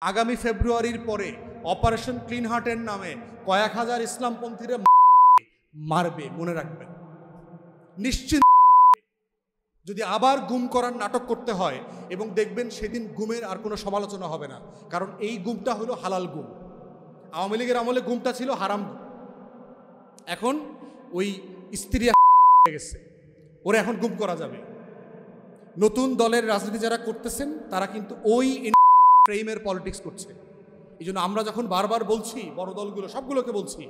আগামী ফেব্রুয়ারির পরে অপারেশন ক্লিন হার্টের নামে কয়েক হাজার ইসলামপন্থীরা মারবে, মনে রাখবেন। নিশ্চিত যদি আবার গুম করার নাটক করতে হয়, এবং দেখবেন সেদিন গুমের আর কোনো সমালোচনা হবে না, কারণ এই গুমটা হলো হালাল গুম। আওয়ামী লীগের আমলে গুমটা ছিল হারাম গুম। এখন ওই স্ত্রী হয়ে গেছে, ওরা এখন গুম করা যাবে। নতুন দলের রাজনীতি যারা করতেছেন তারা কিন্তু ওই ফ্রেমের পলিটিক্স করছে। এই জন্য আমরা যখন বারবার বলছি, বড় দলগুলো সবগুলোকে বলছি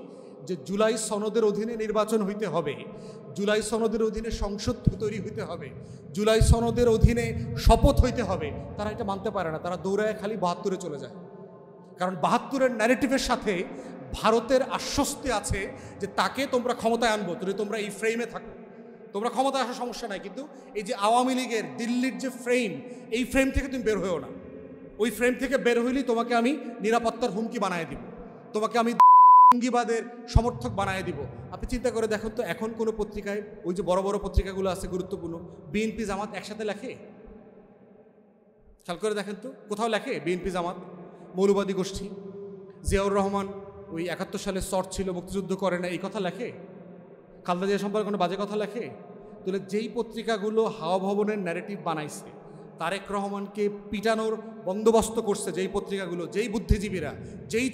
যে জুলাই সনদের অধীনে নির্বাচন হইতে হবে, জুলাই সনদের অধীনে সংসদ তৈরি হইতে হবে, জুলাই সনদের অধীনে শপথ হইতে হবে, তারা এটা মানতে পারে না। তারা দৌড়ায় খালি ৭২-এ চলে যায়, কারণ ৭২-এর ন্যারেটিভের সাথে ভারতের আশ্বস্তি আছে যে তাকে তোমরা ক্ষমতায় আনবো যদি তোমরা এই ফ্রেমে থাকো। তোমরা ক্ষমতায় আসার সমস্যা নাই, কিন্তু এই যে আওয়ামী লীগের দিল্লির যে ফ্রেম, এই ফ্রেম থেকে তুমি বের হয়েও না। ওই ফ্রেম থেকে বের হইলেই তোমাকে আমি নিরাপত্তার হুমকি বানায় দিব, তোমাকে আমি জঙ্গিবাদের সমর্থক বানায় দিব। আপনি চিন্তা করে দেখুন তো, এখন কোনো পত্রিকায়, ওই যে বড় বড় পত্রিকাগুলো আছে গুরুত্বপূর্ণ, বিএনপি জামাত একসাথে লেখে? খেয়াল করে দেখেন তো, কোথাও লেখে বিএনপি জামাত মৌলবাদী গোষ্ঠী? জিয়াউর রহমান ওই ৭১ সালে শর্ট ছিল, মুক্তিযুদ্ধ করে না, এই কথা লেখে? খালেদা জিয়া সম্পর্কে কোনো বাজে কথা লেখে? তাহলে যেই পত্রিকাগুলো হাওয়া ভবনের ন্যারেটিভ বানাইছে, তারেক রহমানকে পিটানোর বন্দোবস্ত করছে যেই পত্রিকাগুলো, যেই বুদ্ধিজীবীরা, যেই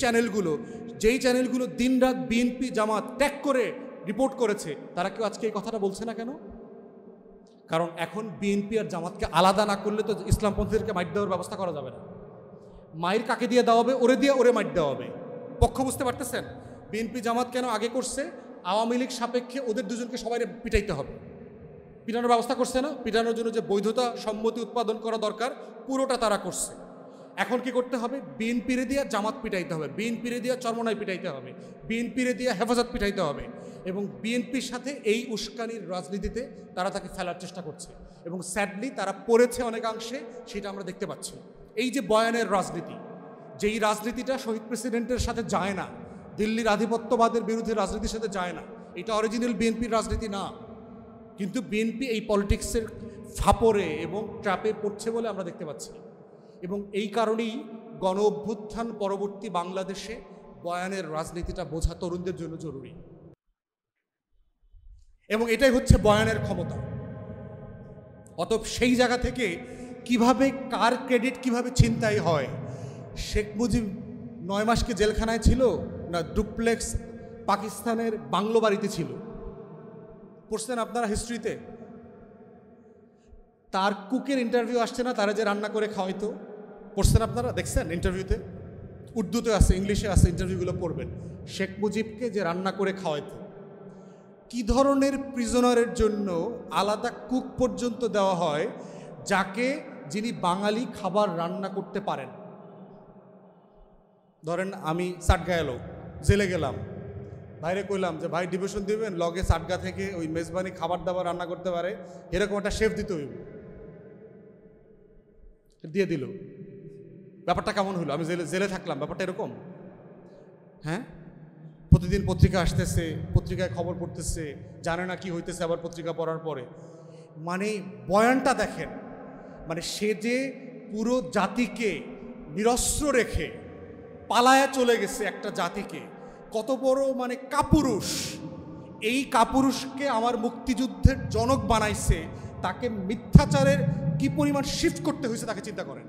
চ্যানেলগুলো দিনরাত বিএনপি জামাত ট্যাগ করে রিপোর্ট করেছে, তারা কেউ আজকে এই কথাটা বলছে না কেন? কারণ এখন বিএনপি আর জামাতকে আলাদা না করলে তো ইসলামপন্থীদেরকে মাইট দেওয়ার ব্যবস্থা করা যাবে না। মায়ের কাকে দিয়ে দেওয়া হবে? ওরে দিয়ে ওরে মাইট দেওয়া হবে। পক্ষ বুঝতে পারতেছেন? বিএনপি জামাত কেন আগে করছে? আওয়ামী লীগ সাপেক্ষে ওদের দুজনকে সবাই পিটাইতে হবে, পিটানোর ব্যবস্থা করছে না? পিটানোর জন্য যে বৈধতা সম্মতি উৎপাদন করা দরকার, পুরোটা তারা করছে। এখন কি করতে হবে? বিএনপিরে দিয়ে জামাত পিটাইতে হবে, বিএনপিরে দিয়ে চরমনাই পিটাইতে হবে, বিএনপিরে দিয়ে হেফাজত পিটাইতে হবে, এবং বিএনপির সাথে এই উস্কানির রাজনীতিতে তারা তাকে ফেলার চেষ্টা করছে, এবং স্যাডলি তারা পড়েছে অনেকাংশে, সেটা আমরা দেখতে পাচ্ছি। এই যে বয়ানের রাজনীতি, যেই রাজনীতিটা শহীদ প্রেসিডেন্টের সাথে যায় না, দিল্লির আধিপত্যবাদের বিরুদ্ধে রাজনীতির সাথে যায় না, এটা অরিজিনাল বিএনপির রাজনীতি না। কিন্তু বিএনপি এই পলিটিক্সের ফাপড়ে এবং ট্র্যাপে পড়ছে বলে আমরা দেখতে পাচ্ছি, এবং এই কারণেই গণ অভ্যুত্থান পরবর্তী বাংলাদেশে বয়ানের রাজনীতিটা বোঝা তরুণদের জন্য জরুরি, এবং এটাই হচ্ছে বয়ানের ক্ষমতা। অতএব সেই জায়গা থেকে কিভাবে কার ক্রেডিট কিভাবে ছিনতাই হয়। শেখ মুজিব 9 মাস কি জেলখানায় ছিল না ডুপ্লেক্স পাকিস্তানের বাংলো বাড়িতে ছিল? পড়ছেন আপনারা হিস্ট্রিতে? তার কুকের ইন্টারভিউ আসছে না, তারা যে রান্না করে খাওয়াইতো? পড়ছেন আপনারা? দেখছেন ইন্টারভিউতে? উর্দুতে আছে, ইংলিশে আছে, ইন্টারভিউগুলো পড়বেন। শেখ মুজিবকে যে রান্না করে খাওয়াইতো, কি ধরনের প্রিজনারের জন্য আলাদা কুক পর্যন্ত দেওয়া হয়, যিনি বাঙালি খাবার রান্না করতে পারেন। ধরেন আমি সাটগা এলো, জেলে গেলাম, বাইরে কইলাম যে ভাই ডিভিশন দিবেন, লগে সাটগা থেকে ওই মেজবানি খাবার দাবার রান্না করতে পারে, এরকম একটা শেফ দিতে হইব। দিয়ে দিল। ব্যাপারটা কেমন হলো? আমি জেলে থাকলাম, ব্যাপারটা এরকম? হ্যাঁ, প্রতিদিন পত্রিকা আসতেছে, পত্রিকায় খবর পড়তেছে, জানে না কি হইতেছে আবার পত্রিকা পড়ার পরে। মানে বয়ানটা দেখেন, মানে সে যে পুরো জাতিকে নিরস্ত্র রেখে পালায়া চলে গেছে, একটা জাতিকে, কত বড় মানে কাপুরুষ। এই কাপুরুষকে আমার মুক্তিযুদ্ধের জনক বানাইছে, তাকে মিথ্যাচারের কি পরিমাণ শিফট করতে হয়েছে তাকে চিন্তা করেন।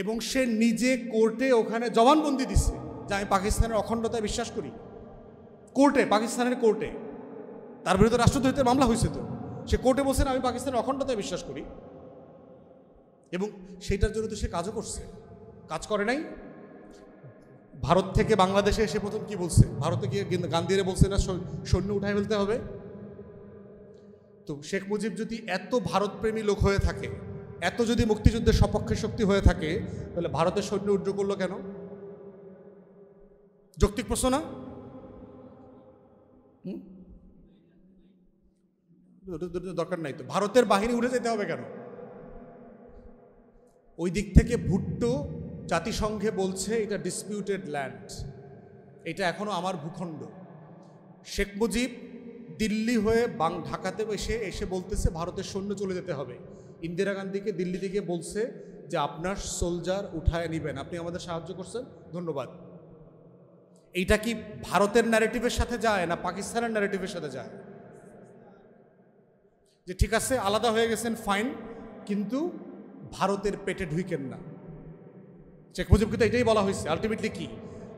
এবং সে নিজে কোর্টে ওখানে জবানবন্দি দিছে যে আমি পাকিস্তানের অখণ্ডতায় বিশ্বাস করি। কোর্টে, পাকিস্তানের কোর্টে তার বিরুদ্ধে রাষ্ট্রদ্রোহিতার মামলা হয়েছে, তো সে কোর্টে বলছেন আমি পাকিস্তানের অখণ্ডতায় বিশ্বাস করি, এবং সেইটার জন্য তো সে কাজও করছে। কাজ করে নাই? ভারত থেকে বাংলাদেশে এসে প্রথম কি বলছে? ভারতে গিয়ে গান্ধীরে বলছে না সৈন্য উঠায় ফেলতে হবে? তো শেখ মুজিব যদি এত ভারতপ্রেমী লোক হয়ে থাকে, এত যদি মুক্তিযুদ্ধের সপক্ষে শক্তি হয়ে থাকে, তাহলে ভারতের সৈন্য উড্র করলো কেন? যৌক্তিক প্রশ্ন না? দরকার নাই তো। ভারতের বাহিনী উঠে যেতে হবে কেন? ওই দিক থেকে ভুট্টো জাতিসংঘে বলছে এটা ডিসপিউটেড ল্যান্ড, এটা এখনো আমার ভূখণ্ড। শেখ মুজিব দিল্লি হয়ে ঢাকাতে এসে বলতেছে ভারতের সৈন্য চলে যেতে হবে। ইন্দিরা গান্ধীকে দিল্লি থেকে বলছে যে আপনার সোলজার উঠায় নেবেন, আপনি আমাদের সাহায্য করছেন, ধন্যবাদ। এইটা কি ভারতের ন্যারেটিভের সাথে যায় না পাকিস্তানের ন্যারেটিভের সাথে যায়? যে ঠিক আছে আলাদা হয়ে গেছেন ফাইন, কিন্তু ভারতের পেটে ঢুইকেন না। শেখ মুজিবকে তো এটাই বলা হয়েছে আলটিমেটলি, কি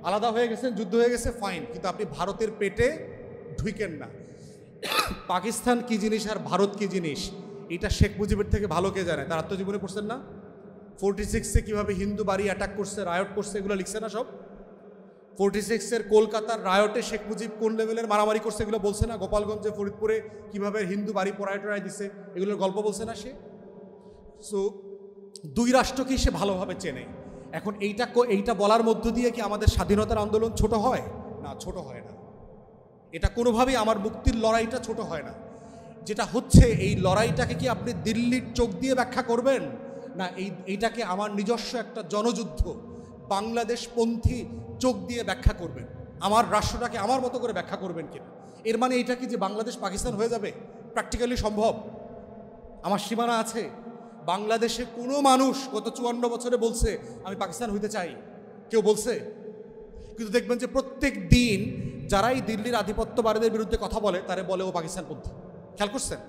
আলাদা হয়ে গেছেন, যুদ্ধ হয়ে গেছে, ফাইন, কিন্তু আপনি ভারতের পেটে ঢুইকেন না। পাকিস্তান কি জিনিস আর ভারত কি জিনিস এটা শেখ মুজিবের থেকে ভালো কে জানে? তার আত্মজীবনে পড়ছেন না? 46-এ কীভাবে হিন্দু বাড়ি অ্যাটাক করছে, রায়ট করছে, এগুলো লিখছে না সব? 46-এর কলকাতার রায়টে শেখ মুজিব কোন লেভেলের মারামারি করছে এগুলো বলছে না? গোপালগঞ্জে, ফরিদপুরে কীভাবে হিন্দু বাড়ি পড়ায় টড়ায় দিছে, এগুলোর গল্প বলছে না সে? সো দুই রাষ্ট্রকেই সে ভালোভাবে চেনে। এখন এইটা বলার মধ্য দিয়ে কি আমাদের স্বাধীনতার আন্দোলন ছোট হয়? না, ছোট হয় না। এটা কোনোভাবেই আমার মুক্তির লড়াইটা ছোট হয় না। যেটা হচ্ছে এই লড়াইটাকে কি আপনি দিল্লির চোখ দিয়ে ব্যাখ্যা করবেন, না এইটাকে আমার নিজস্ব একটা জনযুদ্ধ বাংলাদেশপন্থী চোখ দিয়ে ব্যাখ্যা করবেন? আমার রাষ্ট্রটাকে আমার মতো করে ব্যাখ্যা করবেন কিনা? এর মানে এইটা কি যে বাংলাদেশ পাকিস্তান হয়ে যাবে? প্র্যাকটিক্যালি সম্ভব? আমার সীমানা আছে। বাংলাদেশে কোনো মানুষ গত 54 বছরে বলছে আমি পাকিস্তান হইতে চাই? কেউ বলছে? কিন্তু দেখবেন যে প্রত্যেক দিন যারাই দিল্লির আধিপত্যবাদীদের বিরুদ্ধে কথা বলে তারা বলে ও পাকিস্তানপন্থী। খেয়াল করছেন?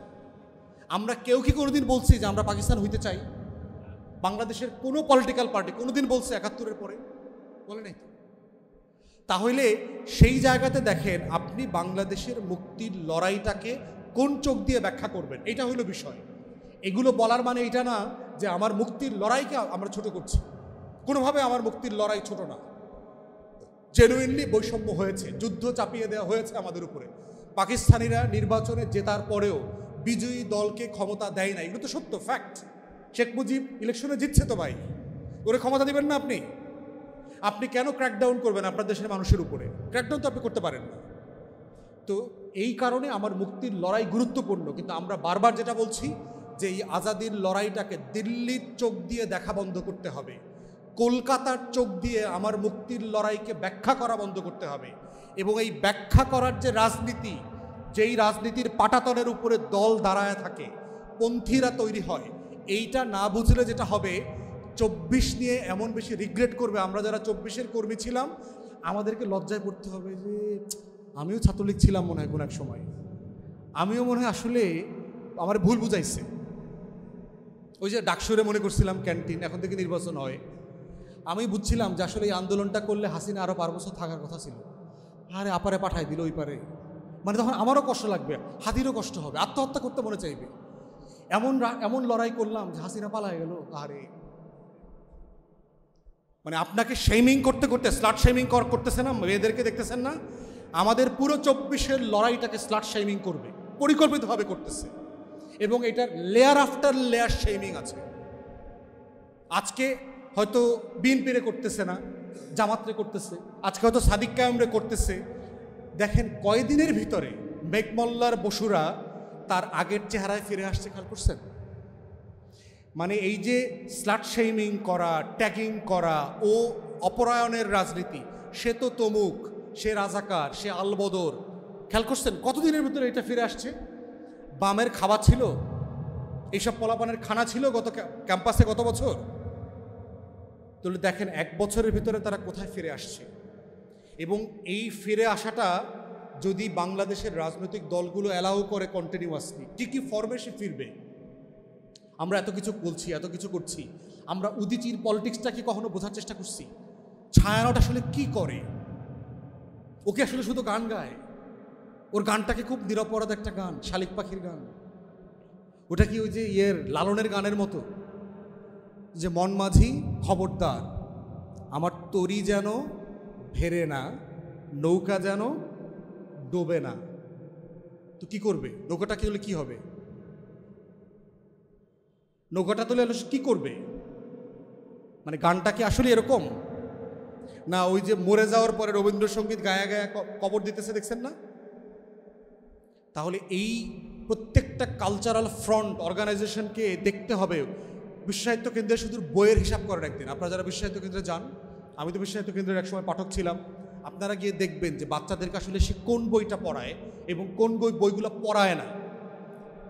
আমরা কেউ কি কোনোদিন বলছি যে আমরা পাকিস্তান হইতে চাই? বাংলাদেশের কোনো পলিটিক্যাল পার্টি কোনোদিন বলছে 71-এর পরে? বলে নাই। তাহলে সেই জায়গাতে দেখেন আপনি বাংলাদেশের মুক্তির লড়াইটাকে কোন চোখ দিয়ে ব্যাখ্যা করবেন, এটা হলো বিষয়। এগুলো বলার মানে এটা না যে আমার মুক্তির লড়াইকে আমরা ছোট করছি। কোনোভাবে আমার মুক্তির লড়াই ছোট না। জেনুইনলি বৈষম্য হয়েছে, যুদ্ধ চাপিয়ে দেওয়া হয়েছে আমাদের উপরে। পাকিস্তানিরা নির্বাচনে জেতার পরেও বিজয়ী দলকে ক্ষমতা দেয় না, এগুলো তো সত্য, ফ্যাক্ট। শেখ মুজিব ইলেকশনে জিতছে তো ভাই, ওরে ক্ষমতা দিবেন না আপনি? আপনি কেন ক্র্যাকডাউন করবেন আপনার দেশের মানুষের উপরে? ক্র্যাকডাউন তো আপনি করতে পারেন না। তো এই কারণে আমার মুক্তির লড়াই গুরুত্বপূর্ণ। কিন্তু আমরা বারবার যেটা বলছি যে এই আজাদির লড়াইটাকে দিল্লির চোখ দিয়ে দেখা বন্ধ করতে হবে, কলকাতার চোখ দিয়ে আমার মুক্তির লড়াইকে ব্যাখ্যা করা বন্ধ করতে হবে। এবং এই ব্যাখ্যা করার যে রাজনীতি, যেই রাজনীতির পাটাতনের উপরে দল দাঁড়ায় থাকে, পন্থীরা তৈরি হয়, এইটা না বুঝলে যেটা হবে 24 নিয়ে এমন বেশি রিগ্রেট করবে। আমরা যারা 24-এর কর্মী ছিলাম আমাদেরকে লজ্জায় পড়তে হবে যে আমিও ছাত্রলীগ ছিলাম মনে হয় কোনো এক সময়, আমিও মনে হয় আসলে আমার ভুল বুঝাইছে। ওই যে ডাকসুরে মনে করছিলাম ক্যান্টিন, এখন থেকে নির্বাচন হয়, আমি বুঝছিলাম যে আসলে এই আন্দোলনটা করলে হাসিনা আরও 5 বছর থাকার কথা ছিল। আরে আপারে পাঠাই দিল ওই পারে, মানে তখন আমারও কষ্ট লাগবে, হাতিরও কষ্ট হবে, আত্মহত্যা করতে মনে চাইবে। এমন লড়াই করলাম যে হাসিনা পালায় গেল। আরে মানে আপনাকে শেমিং করতে করতে, স্লাট শেমিং করতেছে না, মেয়েদেরকে দেখতেছেন না? আমাদের পুরো 24-এর লড়াইটাকে স্লাট শেমিং করবে, পরিকল্পিতভাবে করতেছে। এবং এটার লেয়ার আফটার লেয়ার শেমিং আছে। আজকে হয়তো বিএনপিরে করতেছে না, জামাতরে করতেছে, আজকে হয়তো সাদিক কায়েমরে করতেছে। দেখেন কয়দিনের ভিতরে মেঘমল্লার বসুরা তার আগের চেহারায় ফিরে আসছে, খেয়াল করছেন? মানে এই যে স্লাট শেমিং করা, ট্যাগিং করা ও অপরায়ণের রাজনীতি, সে তো তমুক, সে রাজাকার, সে আলবদর, খেয়াল করছেন কতদিনের ভিতরে এটা ফিরে আসছে? বামের খাবার ছিল, এইসব পোলাপানের খানা ছিল গত ক্যাম্পাসে গত বছর। তাহলে দেখেন 1 বছরের ভিতরে তারা কোথায় ফিরে আসছে। এবং এই ফিরে আসাটা যদি বাংলাদেশের রাজনৈতিক দলগুলো অ্যালাউ করে কন্টিনিউয়াসলি, কী ফর্মে সে ফিরবে? আমরা এত কিছু বলছি, এত কিছু করছি, আমরা উদিচির পলিটিক্সটা কি কখনো বোঝার চেষ্টা করছি? ছায়ানট আসলে কি করে? ওকে আসলে শুধু গান গায়, ওর গানটাকে খুব নিরপরাধ একটা গান, শালিক পাখির গান। ওটা কি ওই যে লালনের গানের মতো যে মন মাঝি খবরদার, আমার তরি যেন ভেরে না, নৌকা যেন ডোবে না। তো কি করবে? নৌকাটা কি হলে কি হবে? নৌকাটা তুলে কি করবে? মানে গানটা কি আসলে এরকম না? ওই যে মরে যাওয়ার পরে রবীন্দ্রসঙ্গীত গায়া গায়া কবর দিতেছে, দেখছেন না? তাহলে এই প্রত্যেকটা কালচারাল ফ্রন্ট অর্গানাইজেশনকে দেখতে হবে। বিশ্ব সাহিত্য কেন্দ্রে শুধু বইয়ের হিসাব করেন একদিন, আপনারা যারা বিশ্ব সাহিত্য কেন্দ্রে যান, আমি তো বিশ্ব সাহিত্য কেন্দ্রের একসময় পাঠক ছিলাম, আপনারা গিয়ে দেখবেন যে বাচ্চাদেরকে আসলে সে কোন বইটা পড়ায় এবং কোন বইগুলো পড়ায় না।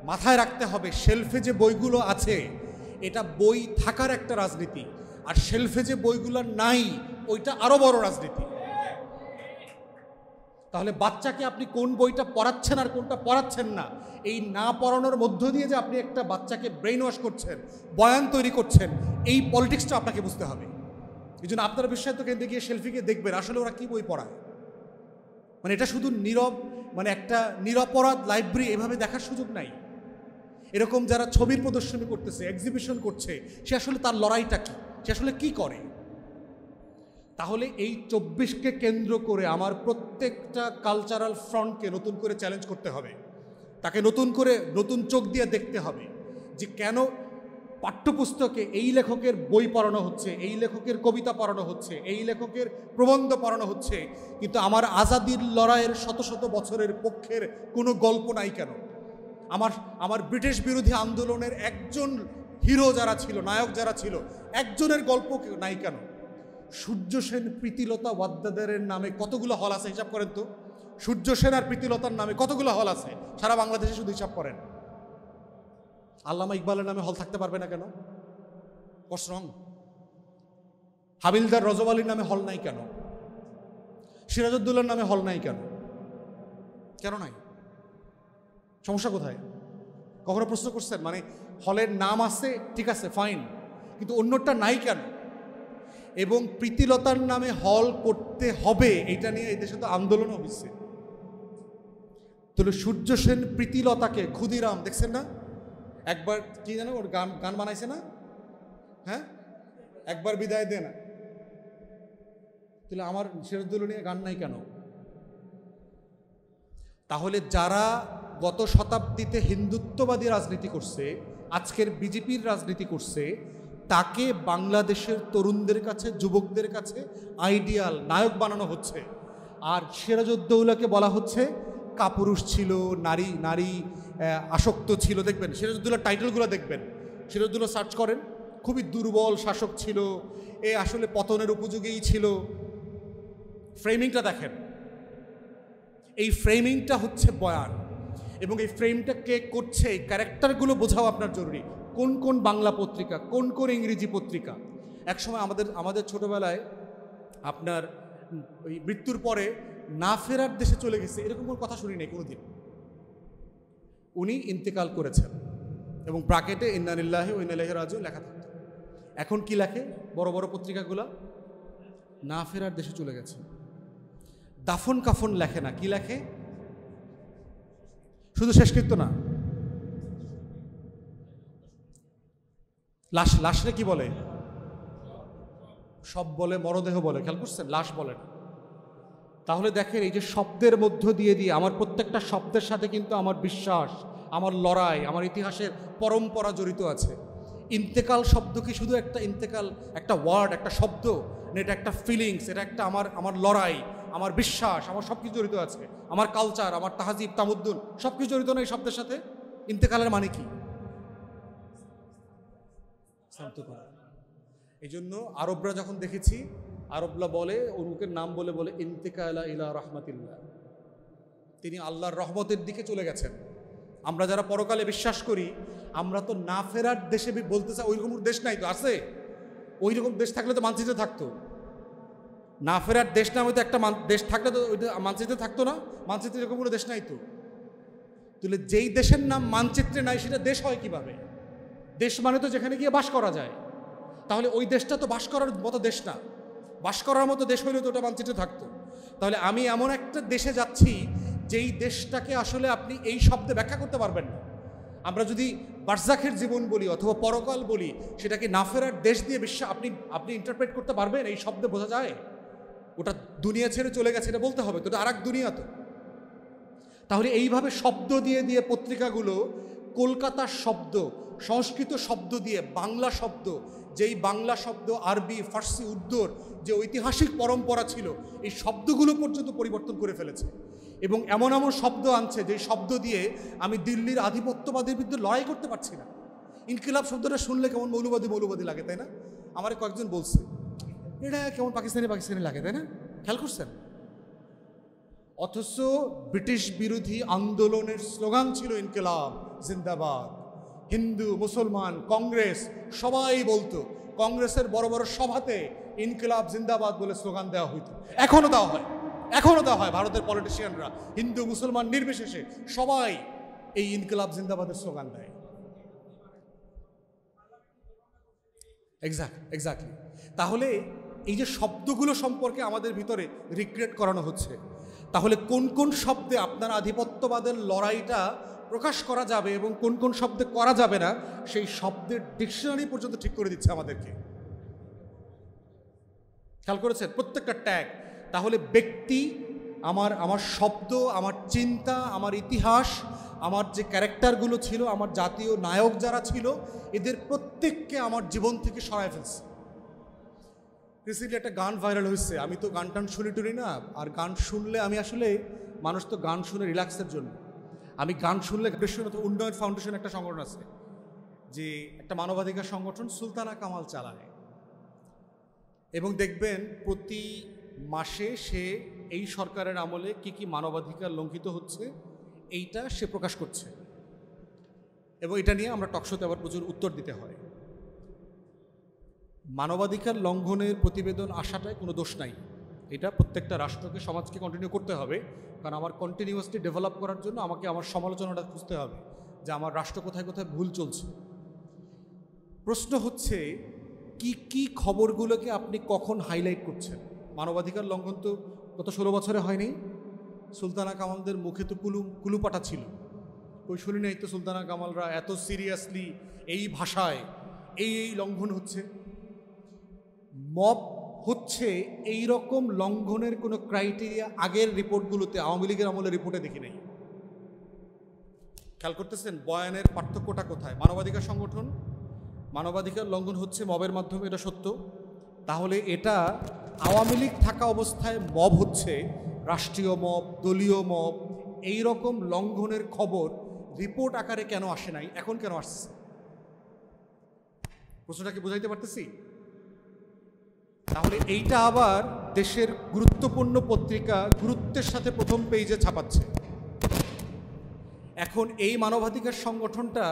মাথায় রাখতে হবে শেলফে যে বইগুলো আছে এটা বই থাকার একটা রাজনীতি, আর শেলফে যে বইগুলো নাই ওইটা আরো বড় রাজনীতি। তাহলে বাচ্চাকে আপনি কোন বইটা পড়াচ্ছেন আর কোনটা পড়াচ্ছেন না, এই না পড়ানোর মধ্য দিয়ে যে আপনি একটা বাচ্চাকে ব্রেইন ওয়াশ করছেন, বয়ান তৈরি করছেন, এই পলিটিক্সটা আপনাকে বুঝতে হবে। এই জন্য আপনারা বিশ্বায়িত কেন্দ্রে গিয়ে শেলফিকে দেখবেন আসলে ওরা কি বই পড়ায়। মানে এটা শুধু নীরব, মানে একটা নিরপরাধ লাইব্রেরি এভাবে দেখার সুযোগ নাই। এরকম যারা ছবির প্রদর্শনী করতেছে, এক্সিবিশন করছে, সে আসলে তার লড়াইটা কি, সে আসলে কি করে। তাহলে এই 24কে কেন্দ্র করে আমার প্রত্যেকটা কালচারাল ফ্রন্টকে নতুন করে চ্যালেঞ্জ করতে হবে, তাকে নতুন করে নতুন চোখ দিয়ে দেখতে হবে যে কেন পাঠ্যপুস্তকে এই লেখকের বই পড়ানো হচ্ছে, এই লেখকের কবিতা পড়ানো হচ্ছে, এই লেখকের প্রবন্ধ পড়ানো হচ্ছে, কিন্তু আমার আজাদির লড়াইয়ের শত শত বছরের পক্ষের কোনো গল্প নাই কেন। আমার ব্রিটিশ বিরোধী আন্দোলনের একজন হিরো যারা ছিল, নায়ক যারা ছিল, একজনের গল্প নাই কেন। সূর্য সেন, প্রীতিলতা ওয়াদ্দেদারের নামে কতগুলো হল আছে হিসাব করেন তো। সূর্য সেন আর প্রীতিলতার নামে কতগুলো হল আছে সারা বাংলাদেশে, শুধু হিসাব করেন। আল্লামা ইকবালের নামে হল থাকতে পারবে না কেন? হোয়াটস রং? হাবিলদার রজব আলীর নামে হল নাই কেন? সিরাজউদ্দৌলার নামে হল নাই কেন? কেন নাই? সমস্যা কোথায়? কখনো প্রশ্ন করছেন? মানে হলের নাম আছে, ঠিক আছে, ফাইন, কিন্তু অন্যটা নাই কেন? এবং প্রীতিলতার নামে হল করতে হবে, এটা নিয়ে এই দেশে তো আন্দোলনও হচ্ছে। তাহলে সূর্য সেন প্রীতিলতাকে, ক্ষুদিরাম দেখছেন না, একবার কি জানো ওর গান বানাইছে না, হ্যাঁ, একবার বিদায় দে না। তাহলে আমার সিরাজউদ্দৌলা নিয়ে গান নাই কেন? তাহলে যারা গত শতাব্দীতে হিন্দুত্ববাদী রাজনীতি করছে, আজকের বিজেপির রাজনীতি করছে, তাকে বাংলাদেশের তরুণদের কাছে, যুবকদের কাছে আইডিয়াল নায়ক বানানো হচ্ছে। আর সিরাজউদ্দৌলাকে বলা হচ্ছে কাপুরুষ ছিল, নারী আসক্ত ছিল। দেখবেন সিরাজউদ্দৌলার টাইটেলগুলো দেখবেন, সিরাজউদ্দৌলা সার্চ করেন, খুবই দুর্বল শাসক ছিল, এ আসলে পতনের উপযোগীই ছিল। ফ্রেমিংটা দেখেন, এই ফ্রেমিংটা হচ্ছে বয়ান, এবং এই ফ্রেমটা কে করছে, এই ক্যারেক্টারগুলো বোঝাও আপনার জরুরি। কোন কোন বাংলা পত্রিকা, কোন কোন ইংরেজি পত্রিকা। একসময় আমাদের ছোটবেলায় আপনার ওই মৃত্যুর পরে না ফেরার দেশে চলে গেছে এরকম কোনো কথা শুনি নাই কোনোদিন। উনি ইন্তেকাল করেছেন এবং ব্র্যাকেটে ইন্না লিল্লাহি ওয়া ইন্না ইলাইহি রাজিউন লেখা থাকতো। এখন কি লেখে বড় বড় পত্রিকাগুলো? না ফেরার দেশে চলে গেছে। দাফন কাফন লেখে না, কি লেখে? শুধু শেষকৃত্য না, লাশরে কি বলে? সব বলে, মরদেহ বলে, খেয়াল করছেন? লাশ বলে না। তাহলে দেখেন এই যে শব্দের মধ্য দিয়ে আমার প্রত্যেকটা শব্দের সাথে কিন্তু আমার বিশ্বাস, আমার লড়াই, আমার ইতিহাসের পরম্পরা জড়িত আছে। ইন্তেকাল শব্দ কি শুধু একটা ইন্তেকাল, একটা ওয়ার্ড, একটা শব্দ? এটা একটা ফিলিংস, এটা একটা আমার লড়াই, আমার বিশ্বাস, আমার সব কিছু জড়িত আছে। আমার কালচার, আমার তাহাজিব তামুদ্দুন সব কিছু জড়িত না এই শব্দের সাথে। ইন্তেকালের মানে কি? শান্ত করা। এই জন্য আরবরা যখন দেখেছি, আরবরা বলে, অমুকের নাম বলে বলে ইন্তেকালা ইলা রাহমাতিল্লাহ, তিনি আল্লাহর রহমতের দিকে চলে গেছেন। আমরা যারা পরকালে বিশ্বাস করি, আমরা তো না ফেরার দেশে বলতে চাই, ওইরকম দেশ নাই তো, আছে? ওই রকম দেশ থাকলে তো মানচিত্রে থাকতো। না ফেরার দেশ নামে তো একটা দেশ থাকলে তো ওইটা মানচিত্রে থাকতো না। মানচিত্রে এরকম কোনো দেশ নাই তো। তাহলে যেই দেশের নাম মানচিত্রে নাই সেটা দেশ হয় কিভাবে? দেশ মানে তো যেখানে গিয়ে বাস করা যায়। তাহলে ওই দেশটা তো বাস করার মতো দেশ না। বাস করার মতো দেশ হইলে তো ওটা মানচিত্রে থাকতো। তাহলে আমি এমন একটা দেশে যাচ্ছি যেই দেশটাকে আসলে আপনি এই শব্দে ব্যাখ্যা করতে পারবেন না। আমরা যদি বারজাখের জীবন বলি অথবা পরকাল বলি, সেটাকে না ফেরার দেশ দিয়ে আপনি ইন্টারপ্রেট করতে পারবেন? এই শব্দে বোঝা যায় ওটা দুনিয়া ছেড়ে চলে গেছে, এটা বলতে হবে তো, ওটা আর এক দুনিয়া তো। তাহলে এইভাবে শব্দ দিয়ে পত্রিকাগুলো কলকাতার শব্দ, সংস্কৃত শব্দ দিয়ে বাংলা শব্দ, যেই বাংলা শব্দ আরবি, ফার্সি, উর্দুর যে ঐতিহাসিক পরম্পরা ছিল, এই শব্দগুলো পর্যন্ত পরিবর্তন করে ফেলেছে। এবং এমন এমন শব্দ আনছে যে শব্দ দিয়ে আমি দিল্লির আধিপত্যবাদের বিরুদ্ধে লড়াই করতে পারছি না। ইনকিলাব শব্দটা শুনলে কেমন মৌলবাদী লাগে, তাই না? আমার কয়েকজন বলছে এটা কেমন পাকিস্তানি লাগে, তাই না? খেয়াল করছেন? অথচ ব্রিটিশ বিরোধী আন্দোলনের স্লোগান ছিল ইনকিলাব জিন্দাবাদ, হিন্দু, মুসলমান, কংগ্রেস সবাই বলতো, কংগ্রেসের বড় বড় সভাতে ইনকিলাব জিন্দাবাদ বলে স্লোগান দেওয়া হইতো। এখনো দেওয়া হয় ভারতের পলিটিশিয়ানরা হিন্দু মুসলমান নির্বিশেষে সবাই এই ইনকিলাব জিন্দাবাদের স্লোগান দেয়। এক্স্যাক্টলি। তাহলে এই যে শব্দগুলো সম্পর্কে আমাদের ভিতরে রিগ্রেট করানো হচ্ছে, তাহলে কোন কোন শব্দে আপনার আধিপত্যবাদের লড়াইটা প্রকাশ করা যাবে এবং কোন কোন শব্দে করা যাবে না, সেই শব্দের ডিকশনারি পর্যন্ত ঠিক করে দিচ্ছে আমাদেরকে। খেয়াল করেছেন প্রত্যেকটা ট্যাগ। তাহলে ব্যক্তি, আমার শব্দ, আমার চিন্তা, আমার ইতিহাস, আমার যে ক্যারেক্টারগুলো ছিল, আমার জাতীয় নায়ক যারা ছিল, এদের প্রত্যেককে আমার জীবন থেকে সরায় ফেলছে। রিসেন্টলি একটা গান ভাইরাল হয়েছে, আমি তো গান টান শুনি টুনি না, আর গান শুনলে আমি আসলে, মানুষ তো গান শুনে রিল্যাক্সের জন্য, আমি গান শুনলে উন্নয়ন ফাউন্ডেশন একটা সংগঠন আছে, যে একটা মানবাধিকার সংগঠন, সুলতানা কামাল চালায়, এবং দেখবেন প্রতি মাসে সে এই সরকারের আমলে কি কি মানবাধিকার লঙ্ঘিত হচ্ছে এইটা সে প্রকাশ করছে, এবং এটা নিয়ে আমরা টকশোতে আবার প্রচুর উত্তর দিতে হয়। মানবাধিকার লঙ্ঘনের প্রতিবেদন আসাটায় কোনো দোষ নাই, এটা প্রত্যেকটা রাষ্ট্রকে, সমাজকে কন্টিনিউ করতে হবে, কারণ আমার কন্টিনিউয়াসলি ডেভেলপ করার জন্য আমাকে আমার সমালোচনাটা খুঁজতে হবে যে আমার রাষ্ট্র কোথায় কোথায় ভুল চলছে। প্রশ্ন হচ্ছে কি কি খবরগুলোকে আপনি কখন হাইলাইট করছেন? মানবাধিকার লঙ্ঘন তো গত 16 বছরে হয়নি। সুলতানা কামালদের মুখে তো কুলুপাটা ছিল, ওই শুনি নাই তো সুলতানা কামালরা এত সিরিয়াসলি এই ভাষায় এই লঙ্ঘন হচ্ছে। মব হচ্ছে এই রকম লঙ্ঘনের কোনো ক্রাইটেরিয়া আগের রিপোর্টগুলোতে, আওয়ামী লীগের আমলের রিপোর্টে দেখি নাই। খেয়াল করতেছেন বয়ানের পার্থক্যটা কোথায়? মানবাধিকার সংগঠন, মানবাধিকার লঙ্ঘন হচ্ছে মবের মাধ্যমে, এটা সত্য। তাহলে এটা আওয়ামী লীগ থাকা অবস্থায় মব হচ্ছে, রাষ্ট্রীয় মব, দলীয় মব, এই রকম লঙ্ঘনের খবর রিপোর্ট আকারে কেন আসে নাই, এখন কেন আসছে? প্রশ্নটা কি বুঝাইতে পারতেছি? তাহলে এইটা আবার দেশের গুরুত্বপূর্ণ পত্রিকা গুরুত্বের সাথে প্রথম পেজে ছাপাচ্ছে। এখন এই মানবাধিকার সংগঠনটা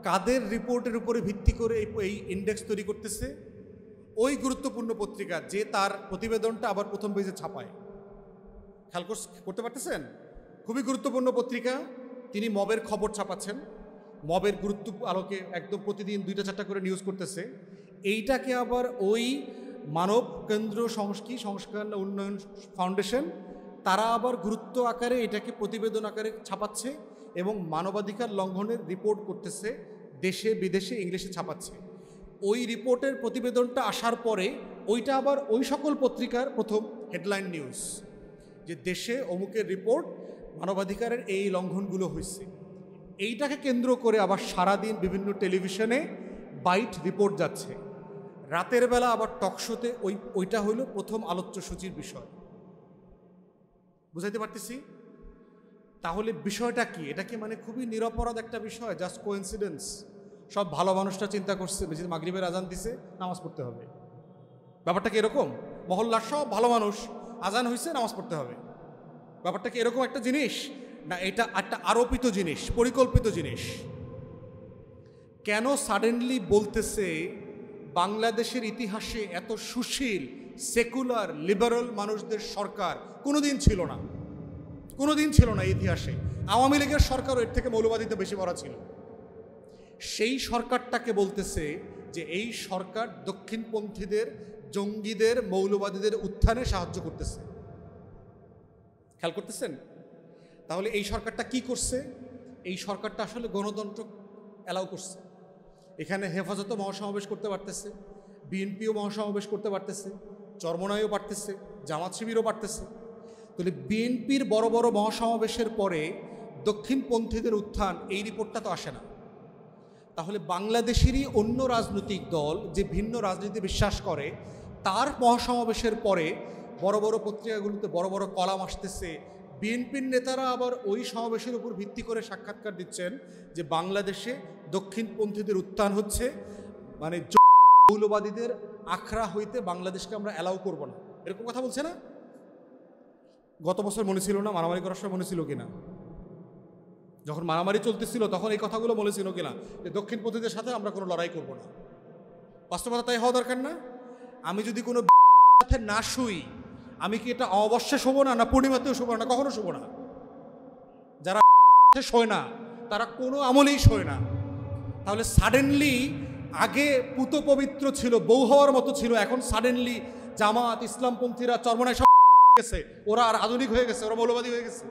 কাদের রিপোর্টের উপরে ভিত্তি করে এই ইন্ডেক্স তৈরি করতেছে? ওই গুরুত্বপূর্ণ পত্রিকা যে তার প্রতিবেদনটা আবার প্রথম পেজে ছাপায়। খেয়াল করতে পারতেছেন? খুবই গুরুত্বপূর্ণ পত্রিকা, তিনি মবের খবর ছাপাচ্ছেন, মবের গুরুত্ব আলোকে একদম প্রতিদিন 2টা-4টা করে নিউজ করতেছে। এইটাকে আবার ওই মানব কেন্দ্র সংস্কার উন্নয়ন ফাউন্ডেশন তারা আবার গুরুত্ব আকারে এটাকে প্রতিবেদন আকারে ছাপাচ্ছে এবং মানবাধিকার লঙ্ঘনের রিপোর্ট করতেছে, দেশে বিদেশে ইংলিশে ছাপাচ্ছে। ওই রিপোর্টের প্রতিবেদনটা আসার পরে ওইটা আবার ওই সকল পত্রিকার প্রথম হেডলাইন নিউজ, যে দেশে অমুকের রিপোর্ট, মানবাধিকারের এই লঙ্ঘনগুলো হয়েছে। এইটাকে কেন্দ্র করে আবার সারাদিন বিভিন্ন টেলিভিশনে বাইট রিপোর্ট যাচ্ছে, রাতের বেলা আবার টকশোতে ওইটা হইল প্রথম আলোচ্য সূচির বিষয়। বুঝাইতে পারতেছি? তাহলে বিষয়টা কি? এটা কি মানে খুবই নিরপরাধ একটা বিষয়, জাস্ট কোইন্সিডেন্স? সব ভালো মানুষটা চিন্তা করছে যে মাগরিবের আজান দিছে, নামাজ পড়তে হবে, ব্যাপারটা কি এরকম? মহল্লার সব ভালো মানুষ, আজান হয়েছে, নামাজ পড়তে হবে, ব্যাপারটা কি এরকম একটা জিনিস? না, এটা একটা আরোপিত জিনিস, পরিকল্পিত জিনিস। কেন সাডেনলি বলতেছে বাংলাদেশের ইতিহাসে এত সুশীল, সেকুলার, লিবারাল মানুষদের সরকার কোনোদিন ছিল না, কোনোদিন ছিল না ইতিহাসে। আওয়ামী লীগের সরকারও এর থেকে মৌলবাদীতে বেশি ভরা ছিল। সেই সরকারটাকে বলতেছে যে এই সরকার দক্ষিণপন্থীদের, জঙ্গিদের, মৌলবাদীদের উত্থানে সাহায্য করতেছে। খেয়াল করতেছেন? তাহলে এই সরকারটা কি করছে? এই সরকারটা আসলে গণতন্ত্র অ্যালাউ করছে। এখানে হেফাজত মহাসমাবেশ করতে পারতেছে, বিএনপিও মহাসমাবেশ করতে পারতেছে, চরমনাইও পারতেছে, জামাত শিবিরও পারতেছে। তাহলে বিএনপির বড় বড় মহাসমাবেশের পরে দক্ষিণপন্থীদের উত্থান, এই রিপোর্টটা তো আসে না। তাহলে বাংলাদেশেরই অন্য রাজনৈতিক দল যে ভিন্ন রাজনীতি বিশ্বাস করে, তার মহাসমাবেশের পরে বড় বড় পত্রিকাগুলোতে বড় বড় কলাম আসতেছে। বিএনপির নেতারা আবার ওই সমাবেশের উপর ভিত্তি করে সাক্ষাৎকার দিচ্ছেন যে বাংলাদেশে দক্ষিণপন্থীদের উত্থান হচ্ছে, মানে মৌলবাদীদের আখড়া হইতে বাংলাদেশকে আমরা অ্যালাউ করব না, এরকম কথা বলছে না? গত বছর মনে ছিল না? মারামারি করার সময় মনে ছিল কিনা? যখন মারামারি চলতেছিল তখন এই কথাগুলো বলেছিল কিনা যে দক্ষিণপন্থীদের সাথে আমরা কোনো লড়াই করব না। বাস্তবতা তাই হওয়া দরকার না? আমি যদি কোনো সাথে না শুই, আমি কি এটা অমাবস্যা শোবো না, না পূর্ণিমাতেও শোবো না, কখনো শোবো না। যারা শোয় না তারা কোনো আমলেই শোয় না। তাহলে সাডেনলি আগে পুত পবিত্র ছিল, বউ হওয়ার মতো ছিল, এখন সাডেনলি জামাত ইসলামপন্থীরা চরমনায় সব গেছে, ওরা আর আধুনিক হয়ে গেছে, ওরা মৌলবাদী হয়ে গেছে।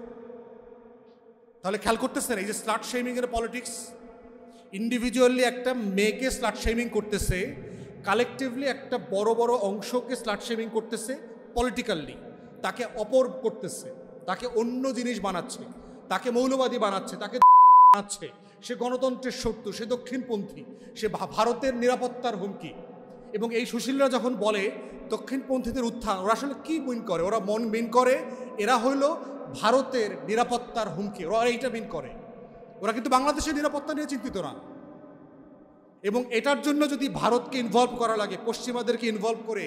তাহলে খেয়াল করতেছেন এই যে স্লাট শেমিং এর পলিটিক্স, ইন্ডিভিজুয়ালি একটা মেয়েকে স্লাট শেমিং করতেছে, কালেকটিভলি একটা বড় বড় অংশকে স্লাট শেমিং করতেছে, পলিটিক্যালি তাকে অপর করতেছে, তাকে অন্য জিনিস বানাচ্ছে, তাকে মৌলবাদী বানাচ্ছে, তাকে বানাচ্ছে, সে গণতন্ত্রের শত্রু, সে দক্ষিণপন্থী, সে ভারতের নিরাপত্তার হুমকি। এবং এই সুশীলরা যখন বলে দক্ষিণপন্থীদের উত্থান, ওরা আসলে কি মিন করে? ওরা মিন করে এরা হইল ভারতের নিরাপত্তার হুমকি, ওরা এইটা মিন করে। ওরা কিন্তু বাংলাদেশের নিরাপত্তা নিয়ে চিন্তিত না। এবং এটার জন্য যদি ভারতকে ইনভলভ করা লাগে, পশ্চিমাদেরকে ইনভলভ করে